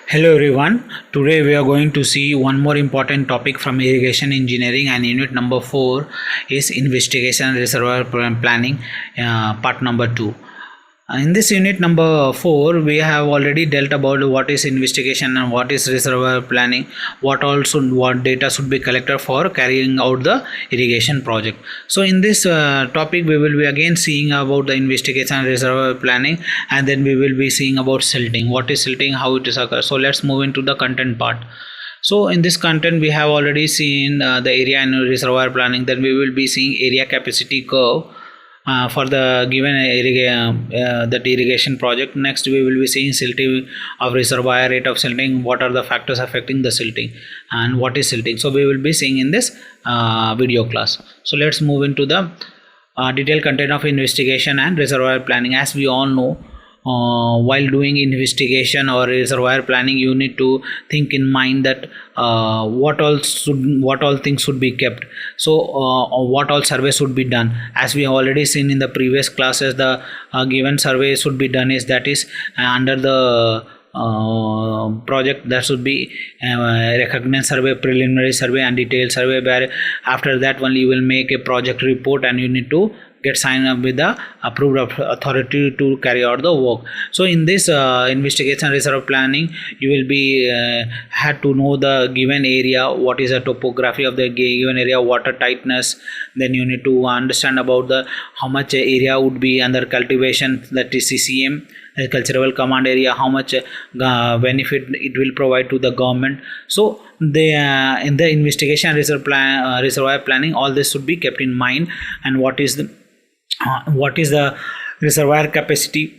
Hello everyone. Today we are going to see one more important topic from irrigation engineering, and unit number 4 is investigation and reservoir planning, part number 2. In this unit number 4 we have already dealt about what is investigation and what is reservoir planning, what data should be collected for carrying out the irrigation project. So in this topic we will be again seeing about the investigation and reservoir planning, and then we will be seeing about silting, what is silting, how it is occur. So let's move into the content part. So in this content we have already seen the area and reservoir planning. Then we will be seeing area capacity curve for the given that irrigation project. Next we will be seeing silting of reservoir, rate of silting, what are the factors affecting the silting, and what is silting. So we will be seeing in this video class. So let's move into the detailed content of investigation and reservoir planning. As we all know, while doing investigation or reservoir planning, you need to think in mind that what all things should be kept. So what all surveys should be done. As we have already seen in the previous classes, the given survey should be done is that is under the project, that should be recognition survey, preliminary survey and detailed survey, where after that only you will make a project report and you need to get signed up with the approved authority to carry out the work. So in this investigation reserve planning, you will be had to know the given area, what is the topography of the given area, water tightness. Then you need to understand about the how much area would be under cultivation, that is CCM, cultural command area, how much benefit it will provide to the government. So they in the investigation reservoir planning, all this should be kept in mind. And what is the reservoir capacity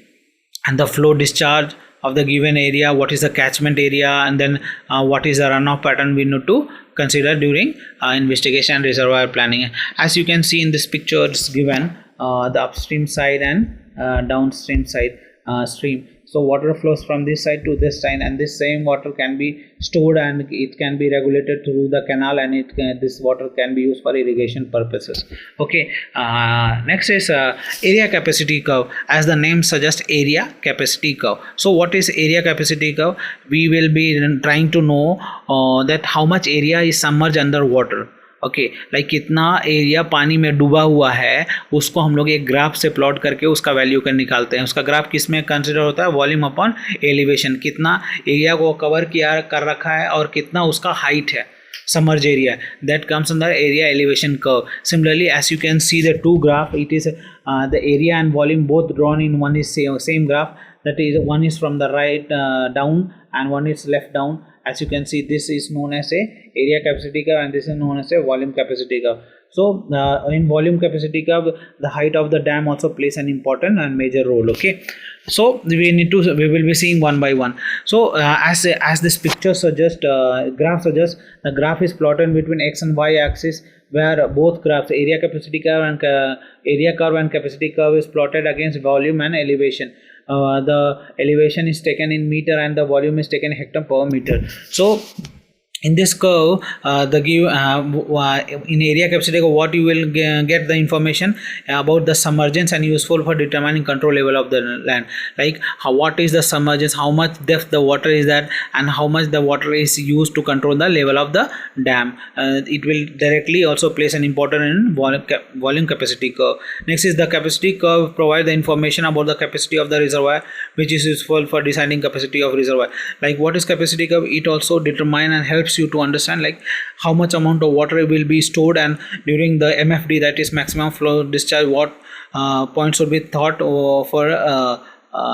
and the flow discharge of the given area, what is the catchment area, and then what is the runoff pattern we need to consider during investigation and reservoir planning. As you can see in this picture, it's given the upstream side and downstream side stream. So water flows from this side to this side, and this same water can be stored and it can be regulated through the canal, and this water can be used for irrigation purposes. Okay, next is area capacity curve. As the name suggests, area capacity curve. So what is area capacity curve? We will be trying to know that how much area is submerged under water. Okay like कितना area पानी में डूबा हुआ है, उसको हम लोग एक ग्राफ से प्लॉट करके उसका वैल्यू कर निकालते हैं. उसका ग्राफ किस में कंसिडर होता है? Volume upon elevation. कितना एरिया को कवर किया कर रखा है और कितना उसका हाइट है, submerged area, that comes under area elevation curve. Similarly, as you can see the two graph, it is the area and volume both drawn in one is same graph, that is one is from the right down and one is left down. As you can see, this is known as a area capacity curve and this is known as a volume capacity curve. So in volume capacity curve, the height of the dam also plays an important and major role. Okay, so we will be seeing one by one. So as this picture suggests, graph suggests, the graph is plotted between x and y axis, where both graphs, area capacity curve and area curve and capacity curve, is plotted against volume and elevation. The elevation is taken in meter and the volume is taken hectare per meter. So in this curve, in area capacity curve, what you will get the information about the submergence and useful for determining control level of the land. Like what is the submergence, how much depth the water is that, and how much the water is used to control the level of the dam. It will directly also plays an important in volume capacity curve. Next is the capacity curve, provide the information about the capacity of the reservoir, which is useful for deciding capacity of reservoir. Like what is capacity curve? It also determine and helps you to understand like how much amount of water will be stored, and during the MFD, that is maximum flow discharge, what points should be thought for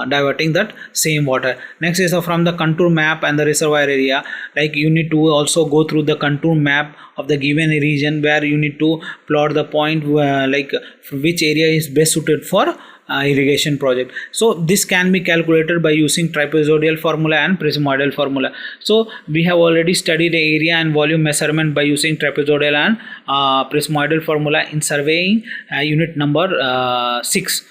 diverting that same water. Next is from the contour map and the reservoir area. Like you need to also go through the contour map of the given region, where you need to plot the point like which area is best suited for irrigation project. So this can be calculated by using trapezoidal formula and prismoidal formula. So we have already studied the area and volume measurement by using trapezoidal and prismoidal formula in surveying unit number 6.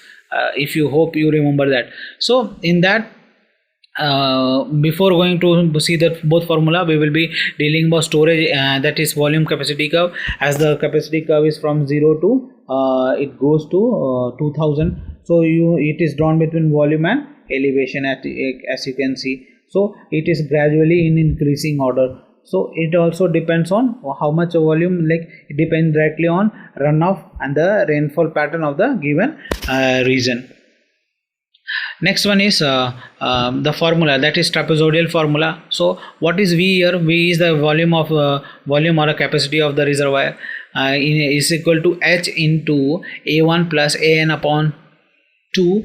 If you hope you remember that. So in that, before going to see that both formula, we will be dealing about storage, that is volume capacity curve. As the capacity curve is from 0 to it goes to 2000. So it is drawn between volume and elevation, as you can see. so it is gradually in increasing order. So it also depends on how much volume, like it depends directly on runoff and the rainfall pattern of the given region. Next one is the formula, that is trapezoidal formula. So what is V here? V is the volume of volume or a capacity of the reservoir is equal to H into A1 plus AN upon 2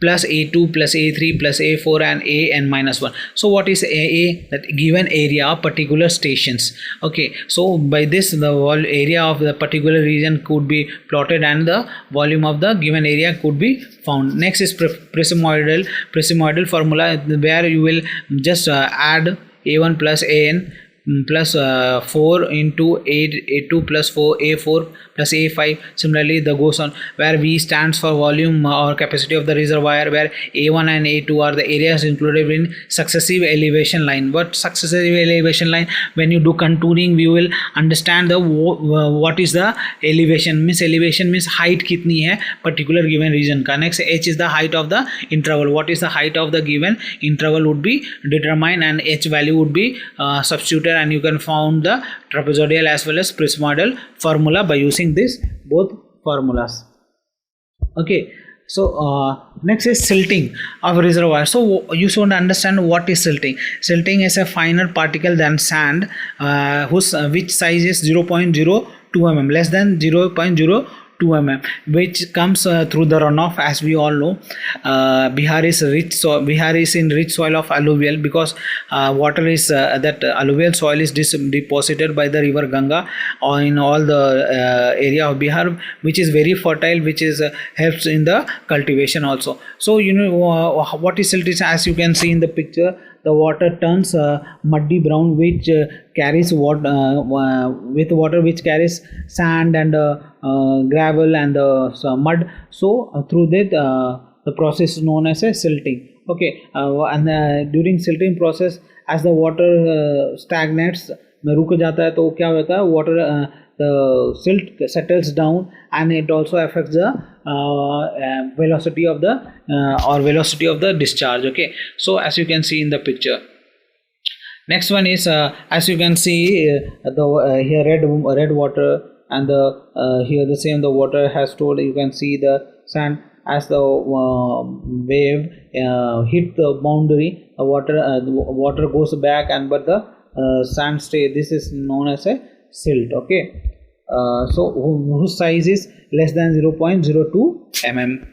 plus A2 plus A3 plus A4 and AN minus 1. So what is AA? That given area of particular stations. Okay, so by this the area of the particular region could be plotted and the volume of the given area could be found. Next is prismoidal formula, where you will just add A1 plus AN plus 4 into 8 A2 plus 4 A4 plus A5. Similarly the goes on, where V stands for volume or capacity of the reservoir, where A1 and A2 are the areas included in successive elevation line. What successive elevation line? When you do contouring, we will understand the what is the elevation means. Elevation means height kitni hai particular given region ka. Next, H is the height of the interval. What is the height of the given interval would be determined, and H value would be substituted, and you can found the trapezoidal as well as prismoidal formula by using this both formulas. Okay, so next is silting of reservoir. So you should understand what is silting. Silting is a finer particle than sand which size is 0.02 mm, less than 0.02 mm, which comes through the runoff. As we all know, Bihar is in rich soil of alluvial, because water is that alluvial soil is deposited by the river Ganga in all the area of Bihar, which is very fertile, which is helps in the cultivation also. So you know what is silting. As you can see in the picture, the water turns muddy brown, which carries with water which carries sand and gravel and mud. So through that the process is known as a silting. Okay, and during silting process, as the water stagnates, रुक जाता है, तो क्या होता है, water the silt settles down, and it also affects the velocity of the discharge. Okay, so as you can see in the picture. Next one is as you can see here red water, and here the same the water has stored. You can see the sand. As the wave hit the boundary, the water goes back, and but the sand stay. This is known as a silt. Okay, so whose size is less than 0.02 mm.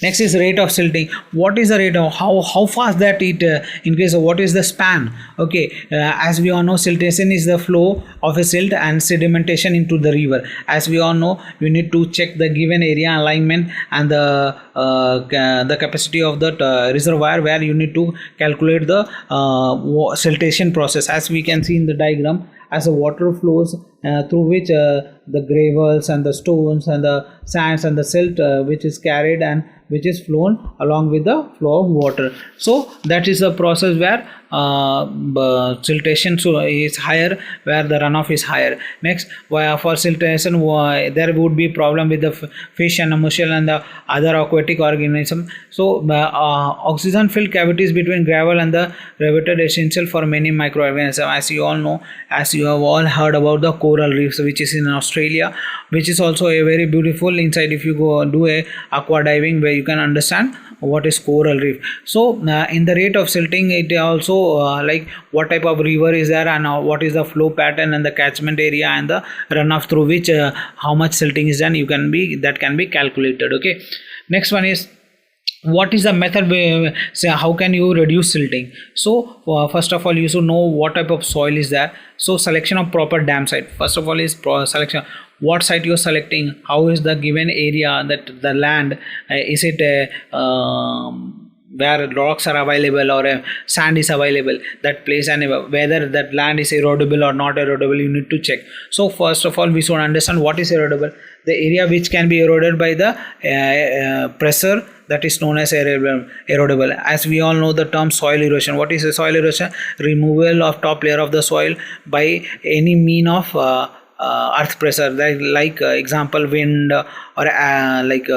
Next is rate of silting. What is the rate of how fast that it increases? What is the span? Okay, as we all know, siltation is the flow of a silt and sedimentation into the river. As we all know, you need to check the given area alignment and the capacity of the reservoir, where you need to calculate the siltation process. As we can see in the diagram, as the water flows through which the gravels and the stones and the sands and the silt which is carried and which is flown along with the flow of water. So that is the process where siltation is higher, where the runoff is higher. Next, for siltation there would be problem with the fish and mussel and the other aquatic organism. So oxygen filled cavities between gravel and the reveted essential for many microorganisms. As you all know, as you have all heard about the coral reefs, which is in Australia, which is also a very beautiful inside. If you go do a aqua diving, where you can understand what is coral reef. So in the rate of silting, it also like what type of river is there, and what is the flow pattern and the catchment area and the runoff through which how much silting is done, can be calculated. Okay, next one is what is the method, say how can you reduce silting. So first of all, you should know what type of soil is there. So selection of proper dam site. First of all is selection. What site you are selecting, how is the given area, that the land, is it where rocks are available or sand is available, that place, and whether that land is erodible or not erodible, you need to check. So first of all, we should understand what is erodible. The area which can be eroded by the pressure, that is known as erodible. As we all know the term soil erosion. What is a soil erosion? Removal of top layer of the soil by any mean of earth pressure, like example wind or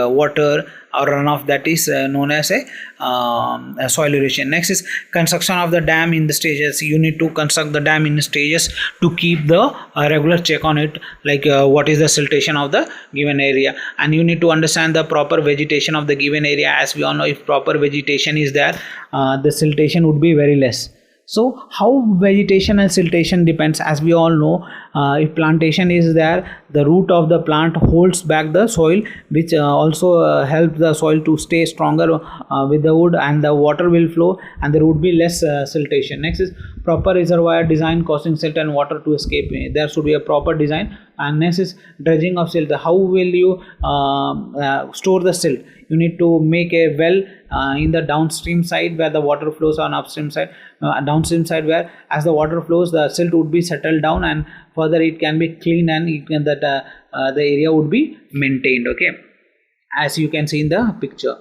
water or runoff, that is known as a soil erosion. Next is construction of the dam in the stages. You need to construct the dam in stages to keep the regular check on it, like what is the siltation of the given area, and you need to understand the proper vegetation of the given area. As we all know, if proper vegetation is there, the siltation would be very less. So how vegetation and siltation depends, as we all know, if plantation is there, the root of the plant holds back the soil, which also helps the soil to stay stronger with the wood, and the water will flow and there would be less siltation. Next is proper reservoir design causing silt and water to escape. There should be a proper design. And next is dredging of silt. How will you store the silt? You need to make a well in the downstream side where the water flows, on upstream side, downstream side where as the water flows the silt would be settled down, and further it can be cleaned, and the area would be maintained. Okay, as you can see in the picture.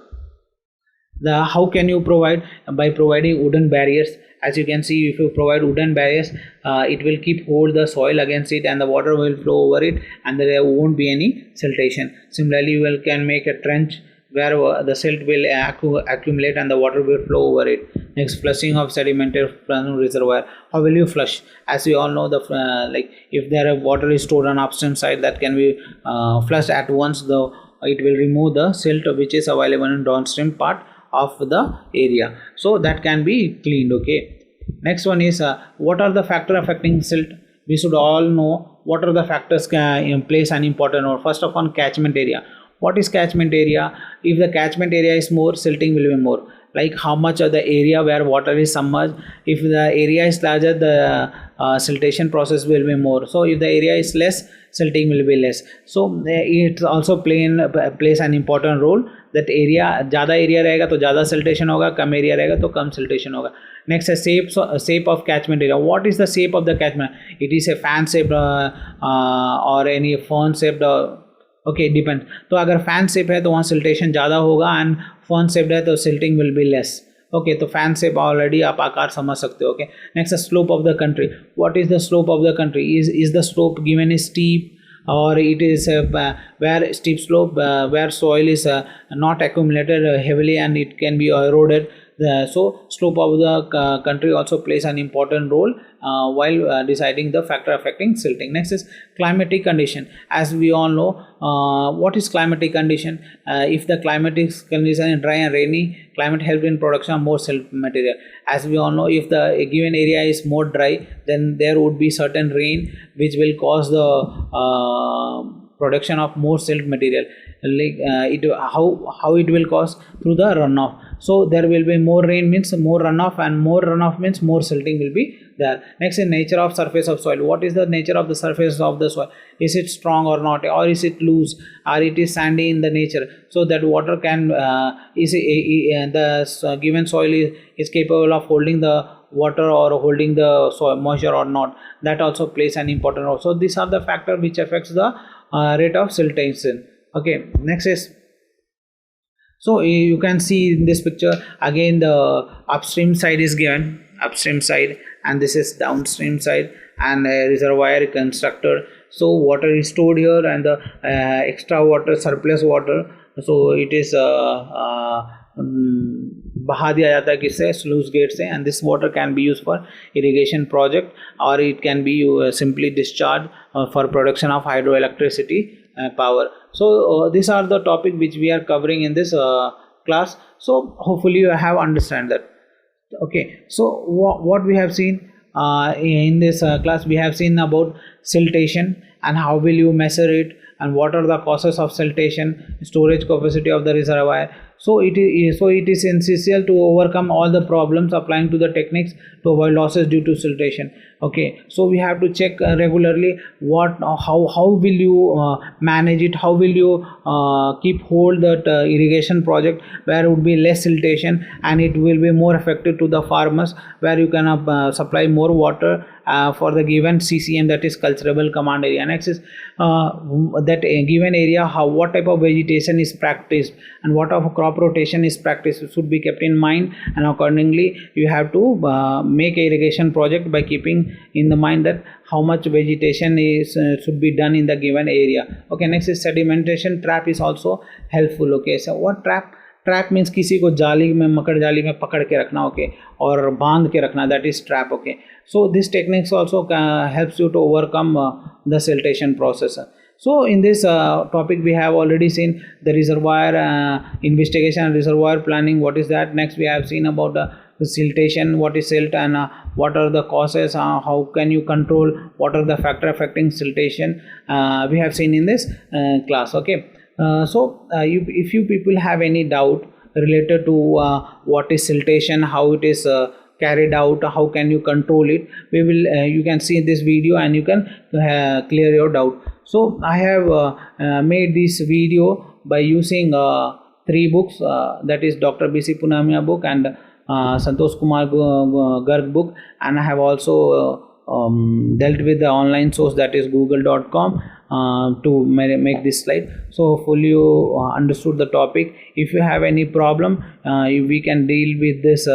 How can you provide? By providing wooden barriers. As you can see, if you provide wooden barriers, it will keep hold the soil against it, and the water will flow over it, and there won't be any siltation. Similarly, you can make a trench where the silt will accumulate and the water will flow over it. Next, flushing of sedimentary reservoir. How will you flush? As we all know, the if there water is stored on upstream side, that can be flushed at once. It will remove the silt which is available in downstream part of the area, so that can be cleaned. Okay, next one is what are the factors affecting silt? We should all know what are the factors plays an important role. First of all, catchment area. What is catchment area? If the catchment area is more, silting will be more. Like how much of the area where water is submerged. If the area is larger, the siltation process will be more. So if the area is less, silting will be less. So it also plays an important role. That area, ज़्यादा area रहेगा तो ज़्यादा siltation होगा, कम area रहेगा तो कम siltation होगा. Next is shape of catchment area. What is the shape of the catchment? It is a fan shaped or any fern shaped. Okay, depends. तो अगर fan shape है तो वहाँ siltation ज़्यादा होगा, and fern shaped है तो silting will be less. Okay, तो fan shape already आप आकार समझ सकते हो. Okay, next is slope of the country. What is the slope of the country? Is the slope given is steep, or it is where steep slope where soil is not accumulated heavily and it can be eroded. So slope of the country also plays an important role while deciding the factor affecting silting. Next is climatic condition. As we all know, what is climatic condition? If the climatic condition is dry and rainy, climate helps in production of more silt material. As we all know, if the given area is more dry, then there would be certain rain which will cause the production of more silt material. How it will cause? Through the runoff. So there will be more rain means more runoff, and more runoff means more silting will be there. Next is nature of surface of soil. What is the nature of the surface of the soil? Is it strong or not, or is it loose, or it is sandy in the nature, so that water can the given soil is capable of holding the water or holding the soil moisture or not. That also plays an important role. So these are the factors which affects the rate of siltation. Okay, next is, so you can see in this picture again the upstream side is given, upstream side, and this is downstream side, and a reservoir constructed. So water is stored here, and the extra water, surplus water, so it is बहा दिया जाता है किससे? Sluice gate से, and this water can be used for irrigation project, or it can be simply discharged for production of hydroelectricity power. So these are the topic which we are covering in this class. So hopefully you have understand that. Okay, so what we have seen in this class, we have seen about siltation and how will you measure it, and what are the causes of siltation, storage capacity of the reservoir. So it is essential to overcome all the problems applying to the techniques to avoid losses due to siltation. Okay, so we have to check regularly how will you manage it, how will you keep hold that irrigation project where it would be less siltation, and it will be more effective to the farmers, where you can supply more water for the given CCM, that is cultivable command area. Next is that given area, what type of vegetation is practiced, and what of crop rotation is practiced should be kept in mind, and accordingly you have to make a irrigation project by keeping in the mind that how much vegetation is should be done in the given area. Okay, next is sedimentation trap is also helpful. Okay, so what trap means किसी को जाली में मकड़ जाली में पकड़ के रखना, okay, और बांध के रखना, that is trap. Okay, so this techniques also helps you to overcome the siltation process. So in this topic we have already seen the reservoir investigation and reservoir planning. What is that? Next we have seen about the siltation, what is silt, and what are the causes, how can you control, what are the factor affecting siltation, we have seen in this class. Okay. If you people have any doubt related to what is siltation, how it is carried out, how can you control it, we will you can see this video and you can clear your doubt. So I have made this video by using 3 books, that is Dr. B.C. Punamiya book and Santosh Kumar Garg book, and I have also dealt with the online source, that is google.com, to make this slide. So hopefully you understood the topic. If you have any problem, we can deal with this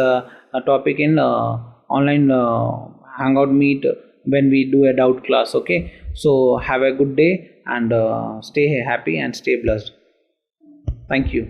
topic in online hangout meet when we do a doubt class. Okay, so have a good day and stay happy and stay blessed. Thank you.